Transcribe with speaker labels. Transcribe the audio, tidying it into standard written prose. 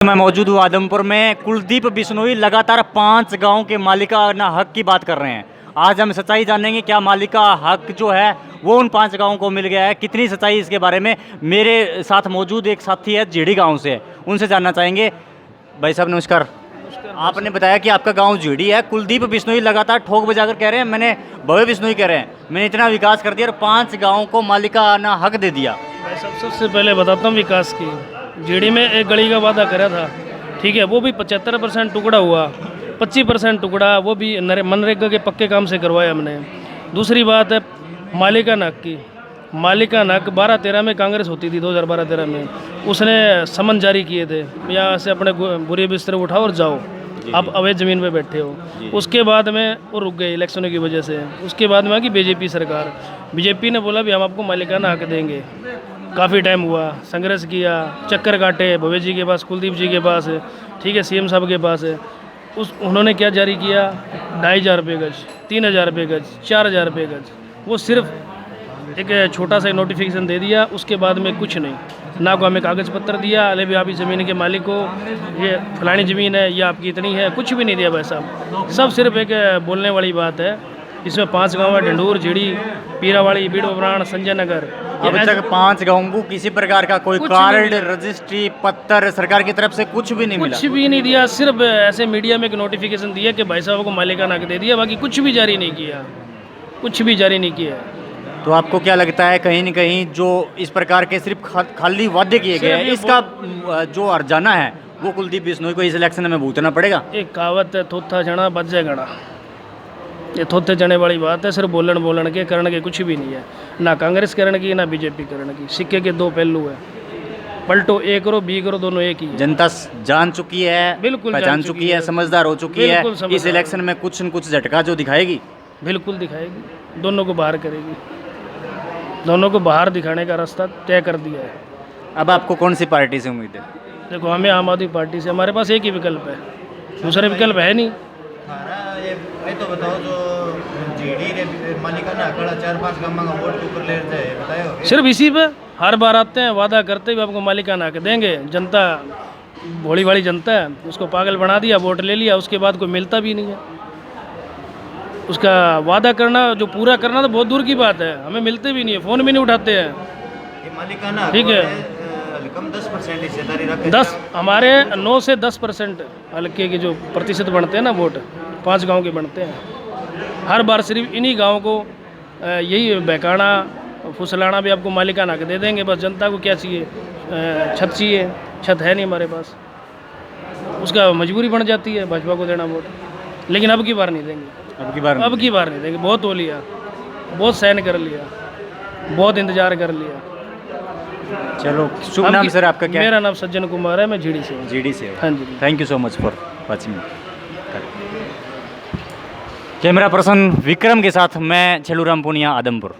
Speaker 1: मैं मौजूद हूँ आदमपुर में। कुलदीप बिश्नोई लगातार 5 गांव के मालिकाना हक की बात कर रहे हैं। आज हम सच्चाई जानेंगे, क्या मालिका हक जो है वो उन 5 गांवों को मिल गया है, कितनी सच्चाई इसके बारे में। मेरे साथ मौजूद एक साथी है झीड़ी गांव से, उनसे जानना चाहेंगे। भाई साहब नमस्कार। आपने बताया कि आपका गांव झीड़ी है। कुलदीप बिश्नोई लगातार ठोक बजाकर कह रहे हैं, मैंने भव्य बिश्नोई कह रहे हैं, मैंने इतना विकास कर दिया और 5 गाँव को मालिकाना हक दे दिया।
Speaker 2: भाई साहब सबसे पहले बताता हूँ विकास की। जीडी में एक गली का वादा करा था, ठीक है, वो भी 75% टुकड़ा हुआ, 25% टुकड़ा वो भी मनरेगा के पक्के काम से करवाया हमने। दूसरी बात है मालिकाना हक की। मालिकाना हक 12-13 में कांग्रेस होती थी, 2012-13 में उसने समन जारी किए थे, यहाँ से अपने बुरे बिस्तर उठाओ और जाओ, आप अवैध ज़मीन पे बैठे हो। उसके बाद में वो रुक गए इलेक्शनों की वजह से। उसके बाद में आ गई बीजेपी सरकार। बीजेपी ने बोला भी हम आपको मालिकाना हक देंगे। काफ़ी टाइम हुआ, संघर्ष किया, चक्कर काटे भव्य जी के पास, कुलदीप जी के पास, ठीक है, सीएम साहब के पास है। उन्होंने क्या जारी किया, 2500 रुपये गज, 3000 रुपये गज, 4000 रुपये गज। वो सिर्फ एक छोटा सा नोटिफिकेशन दे दिया, उसके बाद में कुछ नहीं। ना को हमें कागज़ पत्र दिया, अरे भी आप इस ज़मीन के मालिक हो, ये फलानी ज़मीन है, ये आपकी इतनी है, कुछ भी नहीं दिया भाई साहब। सब सिर्फ एक बोलने वाली बात है। इसमें 5 गाँव है, ढंडूर, झीड़ी, पीरावाड़ी, बीड़ोबराण, संजय नगर।
Speaker 1: अब तक 5 गाँव को किसी प्रकार का कोई कार्ड, रजिस्ट्री, पत्र सरकार की तरफ से कुछ भी नहीं मिला।
Speaker 2: कुछ भी नहीं दिया, सिर्फ ऐसे मीडिया में एक नोटिफिकेशन दिया कि भाई साहब को मालिकाना हक दे दिया, बाकी कुछ भी जारी नहीं किया, कुछ भी जारी नहीं किया।
Speaker 1: तो आपको क्या लगता है, कहीं न कहीं जो इस प्रकार के सिर्फ खाली वादे किए गए हैं, इसका जो अर्जाना है वो कुलदीप बिश्नोई को इस इलेक्शन में भुगतना पड़ेगा?
Speaker 2: एक कहावत है, थोथा जना बज्जे गणा। ये थोथे जने वाली बात है, सिर्फ बोलन के, करण के कुछ भी नहीं है। ना कांग्रेस करण की, ना बीजेपी करण की। सिक्के के 2 पहलू है, पलटो ए करो बी करो, दोनों एक ही है।
Speaker 1: जनता जान चुकी है,
Speaker 2: बिल्कुल
Speaker 1: पहचान चुकी है, समझदार हो चुकी है। इस इलेक्शन में कुछ न कुछ झटका जो दिखाएगी,
Speaker 2: बिल्कुल दिखाएगी, दोनों को बाहर करेगी, दोनों को बाहर दिखाने का रास्ता तय कर दिया है।
Speaker 1: अब आपको कौन सी पार्टी से उम्मीद है?
Speaker 2: देखो, हमें आम आदमी पार्टी से, हमारे पास एक ही विकल्प है, दूसरे विकल्प है नहीं।
Speaker 3: ये तो बताओ, जो जीडी रे मालिकाना हक 4-5 गाँव का वोट के ऊपर लेते हैं, बताओ।
Speaker 2: सिर्फ इसी पे हर बार आते हैं, वादा करते हुए आपको मालिकाना हक देंगे। जनता भोली भाली जनता है, उसको पागल बना दिया, वोट ले लिया, उसके बाद कोई मिलता भी नहीं है। उसका वादा करना, जो पूरा करना, तो बहुत दूर की बात है, हमें मिलते भी नहीं है, फ़ोन भी नहीं उठाते हैं।
Speaker 3: ये मालिकाना,
Speaker 2: ठीक है,
Speaker 3: कम 10% हिस्सेदारी रखे।
Speaker 2: 10 हमारे 9 से 10% हल्के के जो प्रतिशत बनते हैं ना वोट, 5 गांव के बनते हैं। हर बार सिर्फ इन्हीं गांव को यही बहकाना, फुसलाना भी आपको मालिकाना हक दे देंगे। बस जनता को क्या चाहिए, छत चाहिए, छत है नहीं हमारे पास, उसका मजबूरी बन जाती है भाजपा को देना वोट। लेकिन अब की बार नहीं देंगे, अब की बार नहीं देंगे। बहुत हो लिया, बहुत सहन कर लिया, बहुत इंतजार कर लिया।
Speaker 1: चलो, शुभ नाम सर आपका क्या?
Speaker 2: मेरा नाम सज्जन कुमार है, मैं झीड़ी से हूँ।
Speaker 1: जीडी से?
Speaker 2: हाँ जी।
Speaker 1: Thank you so much for watching. Camera person Vikram के साथ मैं छेलूराम पुनिया, आदमपुर।